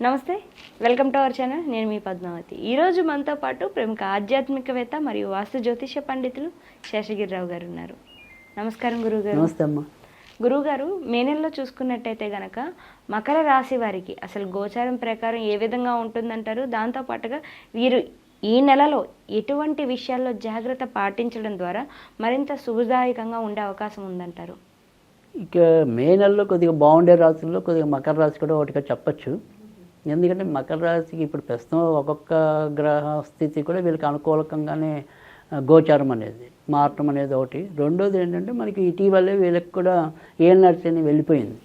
నమస్తే, welcome to our channel. నేను మీ పద్మావతి. ఈరోజు మనతో పాటు ప్రముఖ ఆధ్యాత్మికవేత్త మరియు వాస్తు జ్యోతిష పండితులు శేషగిరిరావు గారు ఉన్నారు. నమస్కారం గురువుగారు. నమస్తే అమ్మ. గురువుగారు, మే నెలలో చూసుకున్నట్టయితే గనక మకర రాశి వారికి అసలు గోచారం ప్రకారం ఏ విధంగా ఉంటుందంటారు? దాంతోపాటుగా వీరు ఈ నెలలో ఎటువంటి విషయాల్లో జాగ్రత్త పాటించడం ద్వారా మరింత శుభదాయకంగా ఉండే అవకాశం ఉందంటారు? ఇక మే నెలలో కొద్దిగా బాగుండే రాశుల్లో కొద్దిగా మకర రాశి కూడా ఒకటిగా చెప్పచ్చు. ఎందుకంటే మకర రాశికి ఇప్పుడు ప్రస్తుతం ఒక్కొక్క గ్రహ స్థితి కూడా వీళ్ళకి అనుకూలకంగానే గోచారం అనేది మారటం అనేది ఒకటి. రెండోది ఏంటంటే మనకి ఇటీవలే వీళ్ళకి కూడా ఏళ్ళనడిచని వెళ్ళిపోయింది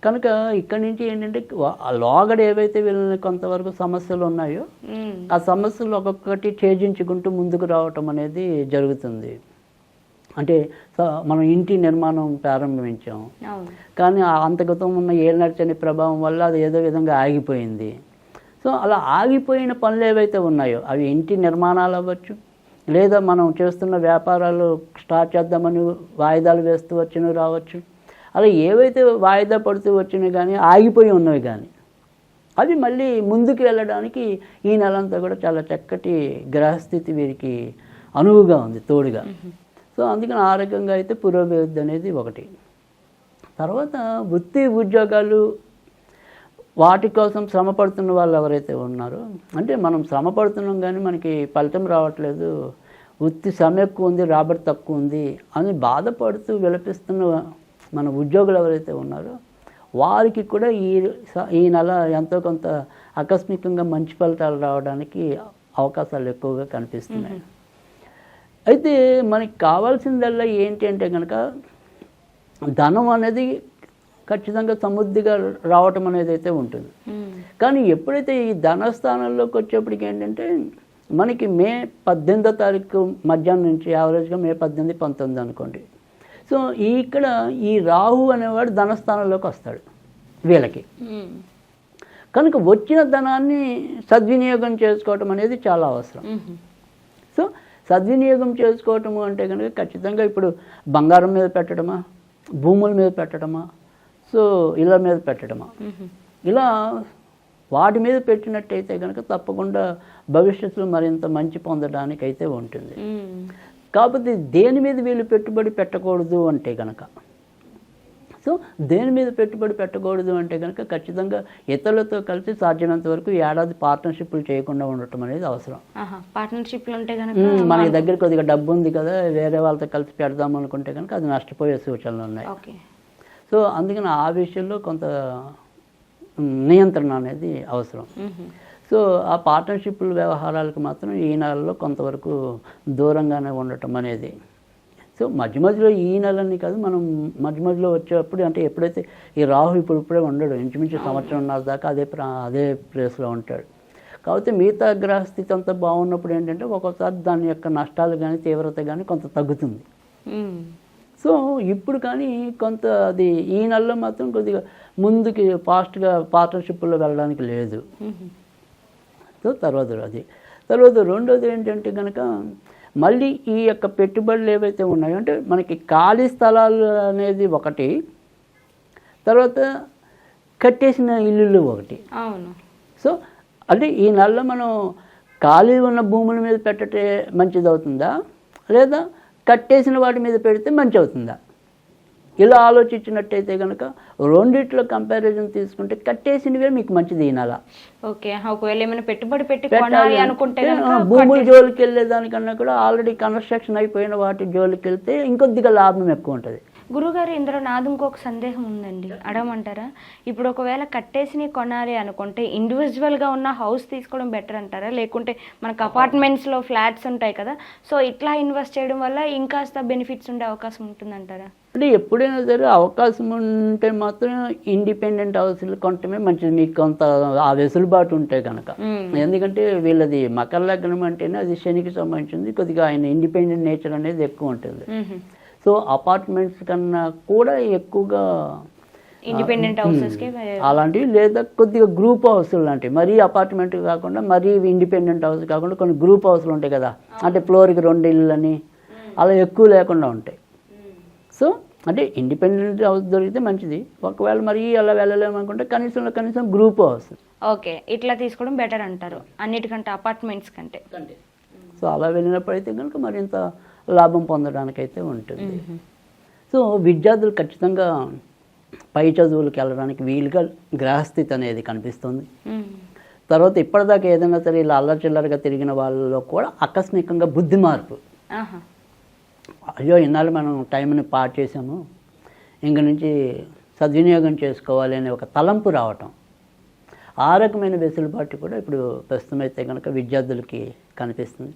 కనుక ఇక్కడి నుంచి ఏంటంటే లోగడ ఏవైతే వీళ్ళని కొంతవరకు సమస్యలు ఉన్నాయో ఆ సమస్యలు ఒక్కొక్కటి ఛేదించుకుంటూ ముందుకు రావటం అనేది జరుగుతుంది. అంటే మనం ఇంటి నిర్మాణం ప్రారంభించాం, కానీ అంతగతం ఉన్న ఏళ్ళనడిచని ప్రభావం వల్ల అది ఏదో విధంగా ఆగిపోయింది. సో అలా ఆగిపోయిన పనులు ఏవైతే ఉన్నాయో అవి ఇంటి నిర్మాణాలు అవ్వచ్చు, లేదా మనం చేస్తున్న వ్యాపారాలు స్టార్ట్ చేద్దామని వాయిదాలు వేస్తూ వచ్చినవి రావచ్చు. అలా ఏవైతే వాయిదా పడుతూ వచ్చినవి కానీ ఆగిపోయి ఉన్నవి కానీ అవి మళ్ళీ ముందుకు వెళ్ళడానికి ఈ నెలంతా కూడా చాలా చక్కటి గ్రహస్థితి వీరికి అనువుగా ఉంది, తోడుగా. సో అందుకని ఆరోగ్యంగా అయితే పురోభివృద్ధి అనేది ఒకటి. తర్వాత వృత్తి ఉద్యోగాలు వాటి కోసం శ్రమ పడుతున్న వాళ్ళు ఎవరైతే ఉన్నారో, అంటే మనం శ్రమ పడుతున్నాం కానీ మనకి ఫలితం రావట్లేదు, వృత్తి శ్రమ ఎక్కువ ఉంది రాబడి తక్కువ ఉంది అని బాధపడుతూ విలపిస్తున్న మన ఉద్యోగులు ఎవరైతే ఉన్నారో వారికి కూడా ఈ నెల ఎంతో కొంత ఆకస్మికంగా మంచి ఫలితాలు రావడానికి అవకాశాలు ఎక్కువగా కనిపిస్తున్నాయి. అయితే మనకి కావాల్సిందల్లా ఏంటి అంటే కనుక ధనం అనేది ఖచ్చితంగా సమృద్ధిగా రావటం అనేది అయితే ఉంటుంది. కానీ ఎప్పుడైతే ఈ ధనస్థానంలోకి వచ్చేప్పటికి ఏంటంటే మనకి మే 18వ తారీఖు మధ్యాహ్నం నుంచి యావరేజ్గా మే 18, 19 అనుకోండి. సో ఇక్కడ ఈ రాహు అనేవాడు ధనస్థానంలోకి వస్తాడు వీళ్ళకి. కనుక వచ్చిన ధనాన్ని సద్వినియోగం చేసుకోవటం అనేది చాలా అవసరం. సో సద్వినియోగం చేసుకోవటము అంటే కనుక ఖచ్చితంగా ఇప్పుడు బంగారం మీద పెట్టడమా, భూముల మీద పెట్టడమా, సో ఇళ్ళ మీద పెట్టడమా, ఇలా వాటి మీద పెట్టినట్టయితే కనుక తప్పకుండా భవిష్యత్తులో మరింత మంచి పొందడానికి అయితే ఉంటుంది. కాకపోతే దేని మీద వీళ్ళు పెట్టుబడి పెట్టకూడదు అంటే కనుక, సో దేని మీద పెట్టుబడి పెట్టకూడదు అంటే కనుక ఖచ్చితంగా ఇతరులతో కలిసి సాధ్యమైనంత వరకు ఏడాది పార్ట్నర్షిప్లు చేయకుండా ఉండటం అనేది అవసరం. పార్ట్నర్షిప్లు ఉంటే కనుక మనకి దగ్గర కొద్దిగా డబ్బు ఉంది కదా, వేరే వాళ్ళతో కలిసి పెడదాం అనుకుంటే కనుక అది నష్టపోయే సూచనలు ఉన్నాయి. సో అందుకని ఆ విషయంలో కొంత నియంత్రణ అనేది అవసరం. సో ఆ పార్ట్నర్షిప్ల వ్యవహారాలకు మాత్రం ఈ నెలలో కొంతవరకు దూరంగానే ఉండటం అనేది. సో మధ్య మధ్యలో ఈ నెలని కాదు, మనం మధ్య మధ్యలో వచ్చేటప్పుడు అంటే ఎప్పుడైతే ఈ రాహు ఇప్పుడే ఉండడు, ఇంచుమించు సంవత్సరంన్నర దాకా అదే ప్లేస్లో ఉంటాడు. కాకపోతే మిగతా గ్రహస్థితి అంతా బాగున్నప్పుడు ఏంటంటే ఒక్కొక్కసారి దాని యొక్క నష్టాలు కానీ తీవ్రత కానీ కొంత తగ్గుతుంది. సో ఇప్పుడు కానీ కొంత అది ఈ నెలలో మాత్రం కొద్దిగా ముందుకి ఫాస్ట్గా పార్ట్నర్షిప్లో వెళ్ళడానికి లేదు. సో తర్వాత రెండోది ఏంటంటే కనుక మళ్ళీ ఈ యొక్క పెట్టుబడులు ఏవైతే ఉన్నాయో అంటే మనకి ఖాళీ స్థలాలు అనేది ఒకటి, తర్వాత కట్టేసిన ఇల్లులు ఒకటి. సో అంటే ఈ నెలలో మనం ఖాళీ ఉన్న భూముల మీద పెట్టటే మంచిది అవుతుందా, లేదా కట్టేసిన వాటి మీద పెడితే మంచి అవుతుందా? ఇలా ఆలోచించినట్టయితే కనుక రెండిట్లో కంపారిజన్ తీసుకుంటే కట్టేసినవే మీకు మంచిది ఈ నెల. ఒకవేళ ఏమైనా పెట్టుబడి పెట్టాలి అనుకుంటే భూముల జోలికి వెళ్ళేదానికన్నా కూడా ఆల్రెడీ కన్స్ట్రక్షన్ అయిపోయిన వాటి జోలికి వెళ్తే ఇంకొద్దిగా లాభం ఎక్కువ ఉంటుంది. గురుగారు, ఇందులో నాది ఇంకొక సందేహం ఉందండి, అడగమంటారా? ఇప్పుడు ఒకవేళ కట్టేసి కొనాలి అనుకుంటే ఇండివిజువల్గా ఉన్న హౌస్ తీసుకోవడం బెటర్ అంటారా, లేకుంటే మనకు అపార్ట్మెంట్స్లో ఫ్లాట్స్ ఉంటాయి కదా, సో ఇట్లా ఇన్వెస్ట్ చేయడం వల్ల ఇంకాస్త బెనిఫిట్స్ ఉండే అవకాశం ఉంటుందంటారా? అంటే ఎప్పుడైనా సరే అవకాశం ఉంటే మాత్రం ఇండిపెండెంట్ హౌస్లు కొంటమే మంచిది, మీకు కొంత ఆ వెసులుబాటు ఉంటే కనుక. ఎందుకంటే వీళ్ళది మకర లగ్నం అంటేనే అది శనికి సంబంధించింది, కొద్దిగా ఆయన ఇండిపెండెంట్ నేచర్ అనేది ఎక్కువ ఉంటుంది. సో అపార్ట్మెంట్స్ కన్నా కూడా ఎక్కువగా ఇండిపెండెంట్ హౌసెస్ అలాంటివి, లేదా కొద్దిగా గ్రూప్ హౌస్లు లాంటివి, మరీ అపార్ట్మెంట్ కాకుండా మరీ ఇండిపెండెంట్ హౌస్ కాకుండా కొన్ని గ్రూప్ హౌస్లు ఉంటాయి కదా, అంటే ఫ్లోర్కి 2 ఇళ్ళు అని అలా ఎక్కువ లేకుండా ఉంటాయి. సో అంటే ఇండిపెండెంట్ హౌస్ దొరికితే మంచిది. ఒకవేళ మరీ అలా వెళ్ళలేమనుకుంటే కనీసం గ్రూప్ హౌస్. ఓకే, ఇట్లా తీసుకోవడం బెటర్ అంటారు అన్నిటికంటే, అపార్ట్మెంట్స్ కంటే. సో అలా వెళ్ళినప్పుడు అయితే కనుక మరింత లాభం పొందడానికైతే ఉంటుంది. సో విద్యార్థులు ఖచ్చితంగా పై చదువులకు వెళ్ళడానికి వీలుగా గ్రహస్థితి అనేది కనిపిస్తుంది. తర్వాత ఇప్పటిదాకా ఏదైనా సరే ఇలా అల్లచిల్లరగా తిరిగిన వాళ్ళలో కూడా ఆకస్మికంగా బుద్ధి మార్పు. అయ్యో ఇన్నాళ్ళు మనం టైంని పాడు చేసాము, ఇంక నుంచి సద్వినియోగం చేసుకోవాలి అనే ఒక తలంపు రావటం, ఆ రకమైన వెసులుబాటు కూడా ఇప్పుడు ప్రస్తుతం అయితే కనుక విద్యార్థులకి కనిపిస్తుంది.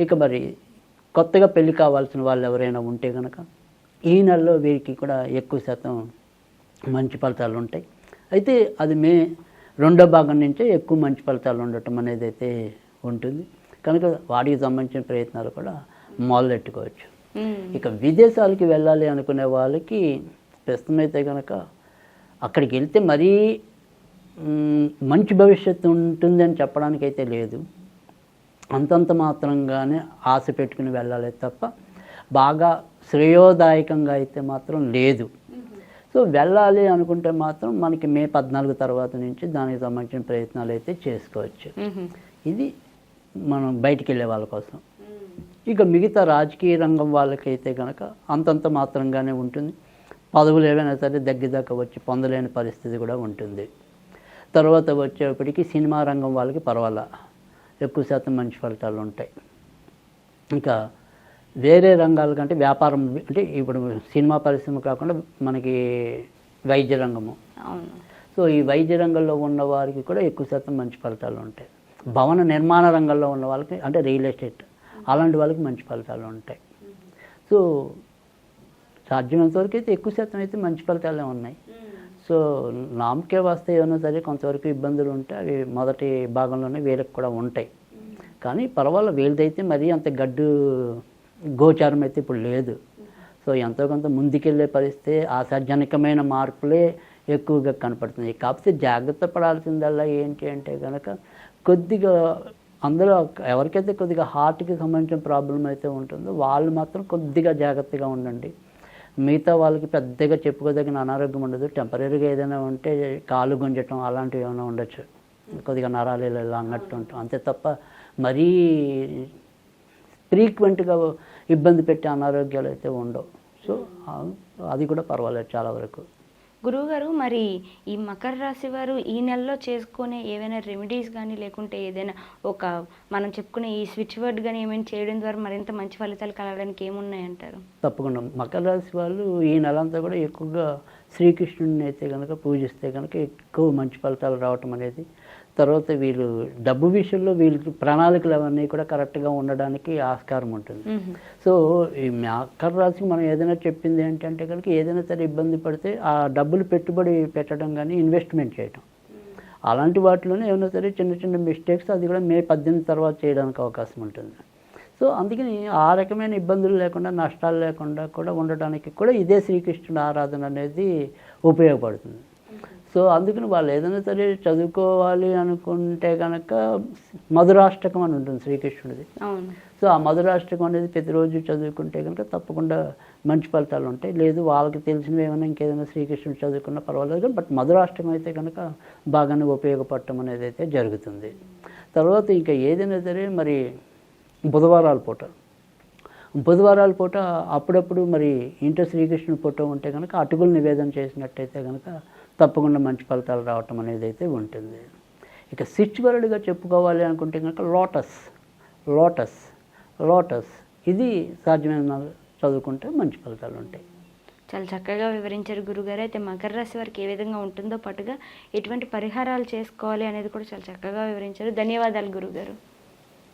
ఇక మరి కొత్తగా పెళ్లి కావాల్సిన వాళ్ళు ఎవరైనా ఉంటే కనుక ఈ నెలలో వీరికి కూడా ఎక్కువ శాతం మంచి ఫలితాలు ఉంటాయి. అయితే అది మే 2వ భాగం నుంచే ఎక్కువ మంచి ఫలితాలు ఉండటం అనేది అయితే ఉంటుంది కనుక వాటికి సంబంధించిన ప్రయత్నాలు కూడా మొదలెట్టుకోవచ్చు. ఇక విదేశాలకి వెళ్ళాలి అనుకునే వాళ్ళకి ప్రస్తుతం అయితే కనుక అక్కడికి వెళ్తే మరీ మంచి భవిష్యత్తు ఉంటుందని చెప్పడానికైతే లేదు. అంతంత మాత్రంగానే ఆశ పెట్టుకుని వెళ్ళాలి తప్ప బాగా శ్రేయోదాయకంగా అయితే మాత్రం లేదు. సో వెళ్ళాలి అనుకుంటే మాత్రం మనకి మే 14 తర్వాత నుంచి దానికి సంబంధించిన ప్రయత్నాలు అయితే చేసుకోవచ్చు. ఇది మనం బయటికి వెళ్ళే వాళ్ళ కోసం. ఇక మిగతా రాజకీయ రంగం వాళ్ళకైతే కనుక అంతంత మాత్రంగానే ఉంటుంది. పదవులు ఏవైనా సరే దగ్గరదాకా వచ్చి పొందలేని పరిస్థితి కూడా ఉంటుంది. తర్వాత వచ్చేప్పటికి సినిమా రంగం వాళ్ళకి పర్వాలా, ఎక్కువ శాతం మంచి ఫలితాలు ఉంటాయి. ఇంకా వేరే రంగాల కంటే వ్యాపారం, అంటే ఇప్పుడు సినిమా పరిశ్రమ కాకుండా మనకి వైద్య రంగము, సో ఈ వైద్య రంగంలో ఉన్న వారికి కూడా ఎక్కువ శాతం మంచి ఫలితాలు ఉంటాయి. భవన నిర్మాణ రంగంలో ఉన్న వాళ్ళకి, అంటే రియల్ ఎస్టేట్ అలాంటి వాళ్ళకి మంచి ఫలితాలు ఉంటాయి. సో సాధ్యమైనంత వరకు అయితే ఎక్కువ శాతం అయితే మంచి ఫలితాలే ఉన్నాయి. సో నామకే వస్తే ఏమైనా సరే కొంతవరకు ఇబ్బందులు ఉంటాయి, అవి మొదటి భాగంలోనే వీళ్ళకి కూడా ఉంటాయి. కానీ పర్వాలేదు, వీళ్ళదైతే మరీ అంత గడ్డు గోచారం అయితే ఇప్పుడు లేదు. సో ఎంతో కొంత ముందుకెళ్ళే పరిస్థితి, ఆశాజనకమైన మార్పులే ఎక్కువగా కనపడుతుంది. కాకపోతే జాగ్రత్త పడాల్సిందల్లా ఏంటి అంటే కనుక కొద్దిగా అందులో ఎవరికైతే కొద్దిగా హార్ట్కి సంబంధించిన ప్రాబ్లం అయితే ఉంటుందో వాళ్ళు మాత్రం కొద్దిగా జాగ్రత్తగా ఉండండి. మిగతా వాళ్ళకి పెద్దగా చెప్పుకోదగిన అనారోగ్యం ఉండదు. టెంపరీగా ఏదైనా ఉంటే కాలు గుంజటం అలాంటివి ఏమైనా ఉండొచ్చు, కొద్దిగా నరాలు ఇలా అన్నట్టు ఉంటాం, అంతే తప్ప మరీ ఫ్రీక్వెంట్గా ఇబ్బంది పెట్టే అనారోగ్యాలు అయితే ఉండవు. సో అది కూడా పర్వాలేదు చాలా వరకు. గురువుగారు, మరి ఈ మకర రాశి వారు ఈ నెలలో చేసుకునే ఏవైనా రెమెడీస్ కానీ లేకుంటే ఏదైనా ఒక మనం చెప్పుకునే ఈ స్విచ్ వర్డ్ కానీ ఏమైనా చేయడం ద్వారా మరింత మంచి ఫలితాలు కలగడానికి ఏమున్నాయంటారు? తప్పకుండా మకర రాశి వాళ్ళు ఈ నెలంతా కూడా ఎక్కువగా శ్రీకృష్ణుడిని అయితే కనుక పూజిస్తే కనుక ఎక్కువ మంచి ఫలితాలు రావటం అనేది, తర్వాత వీళ్ళు డబ్బు విషయంలో వీళ్ళకి ప్రణాళికలు అవన్నీ కూడా కరెక్ట్గా ఉండడానికి ఆస్కారం ఉంటుంది. సో ఈ మకర రాశికి మనం ఏదైనా చెప్పింది ఏంటంటే కనుక ఏదైనా సరే ఇబ్బంది పడితే ఆ డబ్బులు పెట్టుబడి పెట్టడం కానీ ఇన్వెస్ట్మెంట్ చేయడం అలాంటి వాటిలోనే ఏమైనా సరే చిన్న చిన్న మిస్టేక్స్ అది కూడా మే 18 తర్వాత చేయడానికి అవకాశం ఉంటుంది. సో అందుకని ఆ రకమైన ఇబ్బందులు లేకుండా నష్టాలు లేకుండా కూడా ఉండటానికి కూడా ఇదే శ్రీకృష్ణుడి ఆరాధన అనేది ఉపయోగపడుతుంది. సో అందుకని వాళ్ళు ఏదైనా సరే చదువుకోవాలి అనుకుంటే కనుక మధురాష్టకం అని ఉంటుంది శ్రీకృష్ణుడిది. సో ఆ మధురాష్టకం అనేది ప్రతిరోజు చదువుకుంటే కనుక తప్పకుండా మంచి ఫలితాలు ఉంటాయి. లేదు వాళ్ళకి తెలిసినవి ఏమైనా ఇంకేదైనా శ్రీకృష్ణుడు చదువుకున్నా పర్వాలేదు కానీ బట్ మధురాష్టకం అయితే కనుక బాగానే ఉపయోగపడటం అనేది అయితే జరుగుతుంది. తర్వాత ఇంకా ఏదైనా సరే మరి బుధవారాల పూట అప్పుడప్పుడు మరి ఇంట్లో శ్రీకృష్ణుడి ఫోటో ఉంటే కనుక అటుకులు నివేదన చేసినట్టయితే కనుక తప్పకుండా మంచి ఫలితాలు రావటం అనేది అయితే ఉంటుంది. ఇక స్విచ్ వర్డ్గా చెప్పుకోవాలి అనుకుంటే కనుక లోటస్ ఇది సాధ్యమైన చదువుకుంటే మంచి ఫలితాలు ఉంటాయి. చాలా చక్కగా వివరించారు గురుగారు. అయితే మకర రాశి వారికి ఏ విధంగా ఉంటుందో పాటుగా ఎటువంటి పరిహారాలు చేసుకోవాలి అనేది కూడా చాలా చక్కగా వివరించారు. ధన్యవాదాలు గురుగారు.